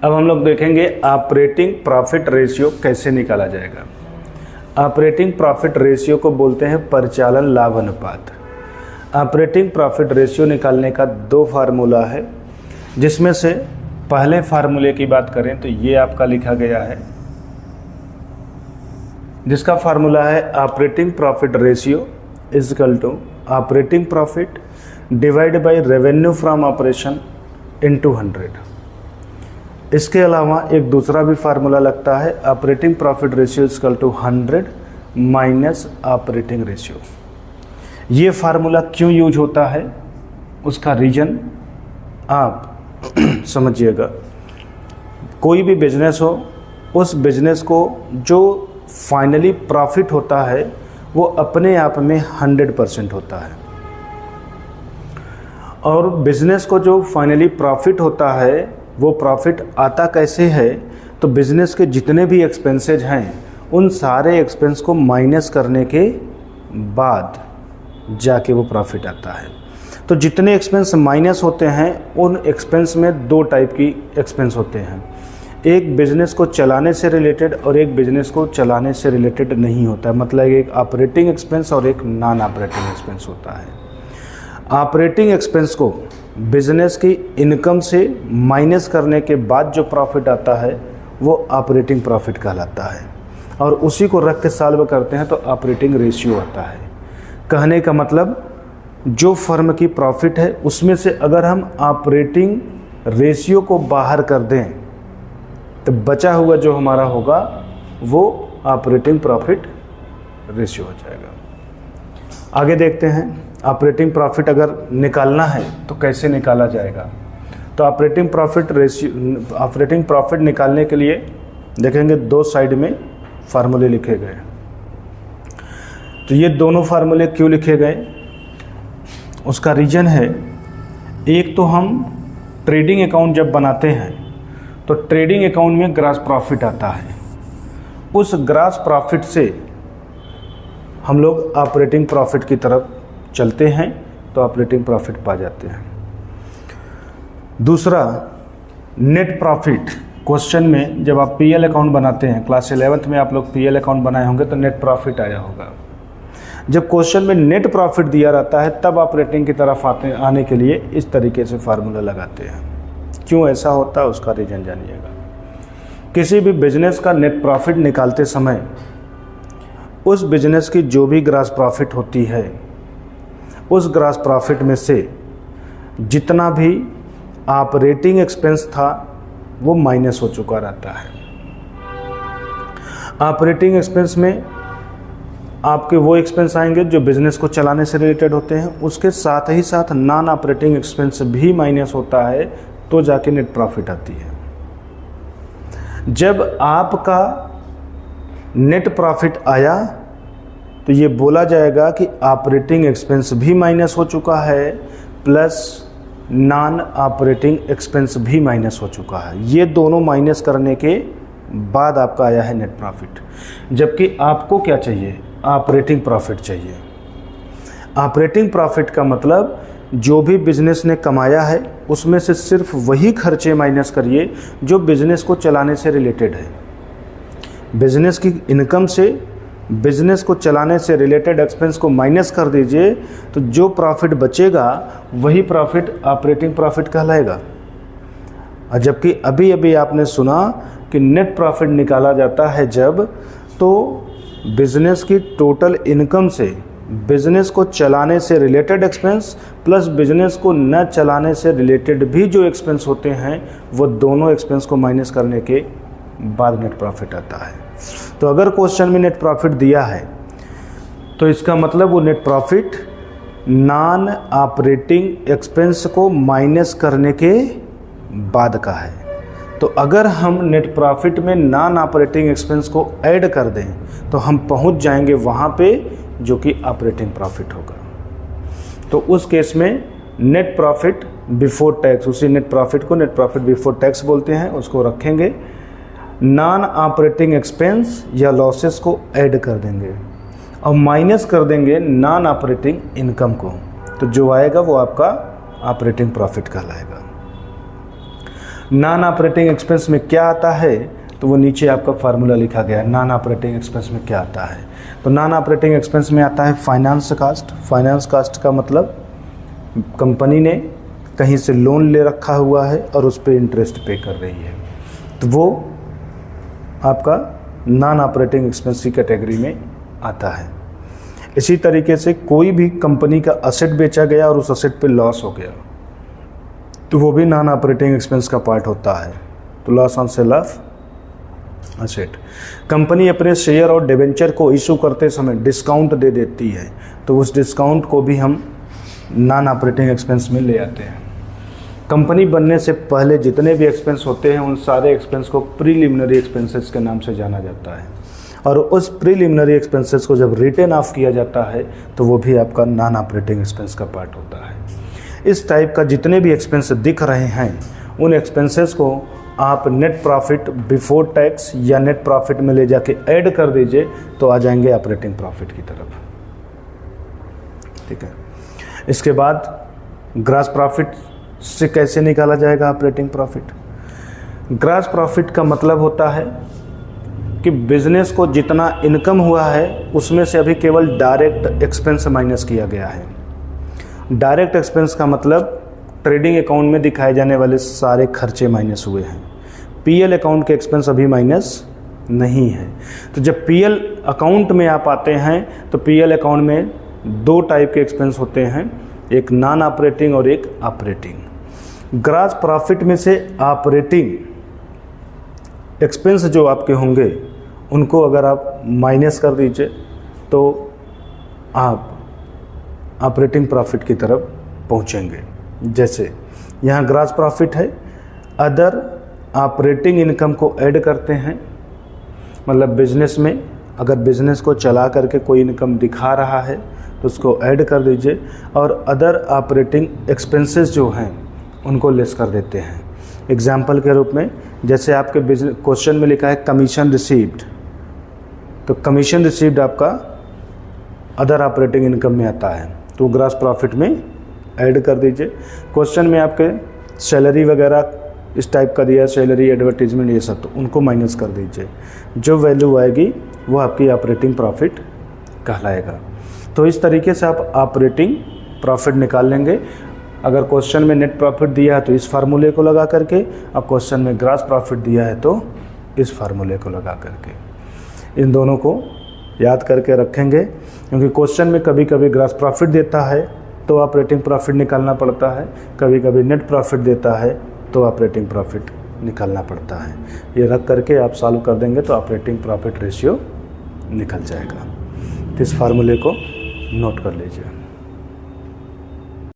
अब हम लोग देखेंगे ऑपरेटिंग प्रॉफिट रेशियो कैसे निकाला जाएगा। ऑपरेटिंग प्रॉफिट रेशियो को बोलते हैं परिचालन लाभ अनुपात। ऑपरेटिंग प्रॉफिट रेशियो निकालने का दो फार्मूला है, जिसमें से पहले फार्मूले की बात करें तो ये आपका लिखा गया है, जिसका फार्मूला है operating profit ratio is equal to operating profit divide by revenue from operation into 100। इसके अलावा एक दूसरा भी फार्मूला लगता है, operating profit ratio is equal to 100 minus operating ratio. ये फार्मूला क्यों यूज होता है, उसका रीजन आप समझिएगा। कोई भी बिजनेस हो, उस बिजनेस को जो फाइनली प्रॉफिट होता है वो अपने आप में 100% होता है, और बिजनेस को जो फाइनली प्रॉफिट होता है वो प्रॉफिट आता कैसे है, तो बिजनेस के जितने भी एक्सपेंसेज हैं उन सारे एक्सपेंस को माइनस करने के बाद जाके वो प्रॉफिट आता है। तो जितने एक्सपेंस माइनस होते हैं उन एक्सपेंस में दो टाइप की एक्सपेंस होते हैं, एक बिजनेस को चलाने से रिलेटेड और एक बिजनेस को चलाने से रिलेटेड नहीं होता है। मतलब एक ऑपरेटिंग एक्सपेंस और एक नॉन ऑपरेटिंग एक्सपेंस होता है। ऑपरेटिंग एक्सपेंस को बिजनेस की इनकम से माइनस करने के बाद जो प्रॉफिट आता है वो ऑपरेटिंग प्रॉफिट कहलाता है, और उसी को रख के सॉल्व करते हैं तो ऑपरेटिंग रेशियो आता है। कहने का मतलब जो फर्म की प्रॉफिट है उसमें से अगर हम ऑपरेटिंग रेशियो को बाहर कर दें तो बचा हुआ जो हमारा होगा वो ऑपरेटिंग प्रॉफिट रेशियो हो जाएगा। आगे देखते हैं, ऑपरेटिंग प्रॉफिट अगर निकालना है तो कैसे निकाला जाएगा। तो operating profit ratio, operating profit निकालने के लिए देखेंगे दो साइड में फार्मूले लिखे गए। तो ये दोनों फार्मूले क्यों लिखे गए, उसका रीज़न है, एक तो हम ट्रेडिंग अकाउंट जब बनाते हैं तो ट्रेडिंग अकाउंट में ग्रॉस प्रॉफिट आता है, उस ग्रॉस प्रॉफिट से हम लोग ऑपरेटिंग प्रॉफिट की तरफ चलते हैं तो ऑपरेटिंग प्रॉफिट पा जाते हैं। दूसरा, नेट प्रॉफिट। क्वेश्चन में जब आप पीएल अकाउंट बनाते हैं, क्लास 11th में आप लोग पीएल अकाउंट बनाए होंगे तो नेट प्रॉफिट आया होगा। जब क्वेश्चन में नेट प्रॉफिट दिया रहता है तब ऑपरेटिंग की तरफ आने के लिए इस तरीके से फार्मूला लगाते हैं। क्यों ऐसा होता है उसका रीजन जानिएगा। किसी भी बिजनेस का नेट प्रॉफिट निकालते समय उस बिजनेस की जो भी ग्रॉस प्रॉफिट होती है उस ग्रॉस प्रॉफिट में से जितना भी ऑपरेटिंग एक्सपेंस था वो माइनस हो चुका रहता है। ऑपरेटिंग एक्सपेंस में आपके वो एक्सपेंस आएंगे जो बिजनेस को चलाने से रिलेटेड होते हैं, उसके साथ ही साथ नॉन ऑपरेटिंग एक्सपेंस भी माइनस होता है तो जाके नेट प्रॉफिट आती है। जब आपका नेट प्रॉफिट आया तो ये बोला जाएगा कि ऑपरेटिंग एक्सपेंस भी माइनस हो चुका है प्लस नॉन ऑपरेटिंग एक्सपेंस भी माइनस हो चुका है। ये दोनों माइनस करने के बाद आपका आया है नेट प्रॉफिट। जबकि आपको क्या चाहिए, ऑपरेटिंग प्रॉफिट चाहिए। ऑपरेटिंग प्रॉफिट का मतलब जो भी बिजनेस ने कमाया है उसमें से सिर्फ वही खर्चे माइनस करिए जो बिजनेस को चलाने से रिलेटेड है। बिजनेस की इनकम से बिजनेस को चलाने से रिलेटेड एक्सपेंस को माइनस कर दीजिए तो जो प्रॉफिट बचेगा वही प्रॉफिट ऑपरेटिंग प्रॉफिट कहलाएगा। जबकि अभी अभी आपने सुना कि नेट प्रॉफिट निकाला जाता है जब तो बिजनेस की टोटल इनकम से बिजनेस को चलाने से रिलेटेड एक्सपेंस प्लस बिजनेस को न चलाने से रिलेटेड भी जो एक्सपेंस होते हैं वो दोनों एक्सपेंस को माइनस करने के बाद नेट प्रॉफिट आता है। तो अगर क्वेश्चन में नेट प्रॉफिट दिया है तो इसका मतलब वो net profit non operating expense को माइनस करने के बाद का है। तो अगर हम नेट प्रॉफिट में नॉन ऑपरेटिंग एक्सपेंस को ऐड कर दें तो हम पहुंच जाएंगे वहां पे जो कि ऑपरेटिंग प्रॉफिट होगा। तो उस केस में नेट प्रॉफिट बिफोर टैक्स, उसी नेट प्रॉफिट को नेट प्रॉफिट बिफोर टैक्स बोलते हैं, उसको रखेंगे, नॉन ऑपरेटिंग एक्सपेंस या लॉसेस को ऐड कर देंगे और माइनस कर देंगे नॉन ऑपरेटिंग इनकम को, तो जो आएगा वो आपका ऑपरेटिंग प्रॉफिट कहलाएगा। नॉन ऑपरेटिंग एक्सपेंस में क्या आता है, तो वो नीचे आपका फार्मूला लिखा गया है। नॉन ऑपरेटिंग एक्सपेंस में क्या आता है, तो नॉन ऑपरेटिंग एक्सपेंस में आता है फाइनेंस कास्ट। फाइनेंस कास्ट का मतलब कंपनी ने कहीं से लोन ले रखा हुआ है और उस पर इंटरेस्ट पे कर रही है, तो वो आपका नॉन ऑपरेटिंग एक्सपेंस की कैटेगरी में आता है। इसी तरीके से कोई भी कंपनी का असेट बेचा गया और उस असेट पे लॉस हो गया, तो वो भी नॉन ऑपरेटिंग एक्सपेंस का पार्ट होता है। तो loss on sale of asset. Company अपने शेयर और डिबेंचर को इशू करते समय डिस्काउंट दे देती है, तो उस डिस्काउंट को भी हम नॉन ऑपरेटिंग एक्सपेंस में ले आते हैं। कंपनी बनने से पहले जितने भी एक्सपेंस होते हैं उन सारे एक्सपेंस को प्रीलिमिनरी एक्सपेंसेस के नाम से जाना जाता है, और उस प्रीलिमिनरी एक्सपेंसेस को जब रिटर्न ऑफ किया जाता है तो वो भी आपका नॉन ऑपरेटिंग एक्सपेंस का पार्ट होता है। इस टाइप का जितने भी एक्सपेंस दिख रहे हैं उन एक्सपेंसेस को आप नेट प्रॉफिट बिफोर टैक्स या नेट प्रॉफिट में ले जाके ऐड कर दीजिए, तो आ जाएंगे ऑपरेटिंग प्रॉफिट की तरफ। ठीक है, इसके बाद ग्रॉस प्रॉफिट से कैसे निकाला जाएगा ऑपरेटिंग प्रॉफिट। ग्रॉस प्रॉफिट का मतलब होता है कि बिजनेस को जितना इनकम हुआ है उसमें से अभी केवल डायरेक्ट एक्सपेंस माइनस किया गया है। डायरेक्ट एक्सपेंस का मतलब ट्रेडिंग अकाउंट में दिखाए जाने वाले सारे खर्चे माइनस हुए हैं। पीएल अकाउंट के एक्सपेंस अभी माइनस नहीं है। तो जब पीएल अकाउंट में आप आते हैं तो पीएल अकाउंट में दो टाइप के एक्सपेंस होते हैं, एक नॉन ऑपरेटिंग और एक ऑपरेटिंग। ग्रॉस प्रॉफिट में से ऑपरेटिंग एक्सपेंस जो आपके होंगे उनको अगर आप माइनस कर दीजिए तो आप ऑपरेटिंग प्रॉफिट की तरफ पहुंचेंगे। जैसे यहाँ ग्रॉस प्रॉफिट है, अदर ऑपरेटिंग इनकम को ऐड करते हैं, मतलब बिजनेस में अगर बिजनेस को चला करके कोई इनकम दिखा रहा है तो उसको ऐड कर दीजिए, और अदर ऑपरेटिंग एक्सपेंसेस जो हैं उनको लेस कर देते हैं। एग्जाम्पल के रूप में जैसे आपके बिजनेस क्वेश्चन में लिखा है कमीशन रिसीव्ड, तो कमीशन रिसीव्ड आपका अदर ऑपरेटिंग इनकम में आता है, तो ग्रॉस प्रॉफिट में ऐड कर दीजिए। क्वेश्चन में आपके सैलरी वगैरह इस टाइप का दिया, सैलरी एडवर्टीजमेंट ये सब, तो उनको माइनस कर दीजिए। जो वैल्यू आएगी वो आपकी ऑपरेटिंग प्रॉफिट कहलाएगा। तो इस तरीके से आप ऑपरेटिंग प्रॉफिट निकाल लेंगे। अगर क्वेश्चन में नेट प्रॉफिट दिया है तो इस फार्मूले को लगा करके, और क्वेश्चन में ग्रॉस प्रॉफिट दिया है तो इस फार्मूले को लगा करके। इन दोनों को याद करके रखेंगे, क्योंकि क्वेश्चन में कभी कभी ग्रॉस प्रॉफिट देता है तो ऑपरेटिंग प्रॉफिट निकालना पड़ता है, कभी कभी नेट प्रॉफिट देता है तो ऑपरेटिंग प्रॉफिट निकालना पड़ता है। ये रख करके आप सॉल्व कर देंगे तो ऑपरेटिंग प्रॉफिट रेशियो निकल जाएगा। तो इस फार्मूले को नोट कर लीजिए।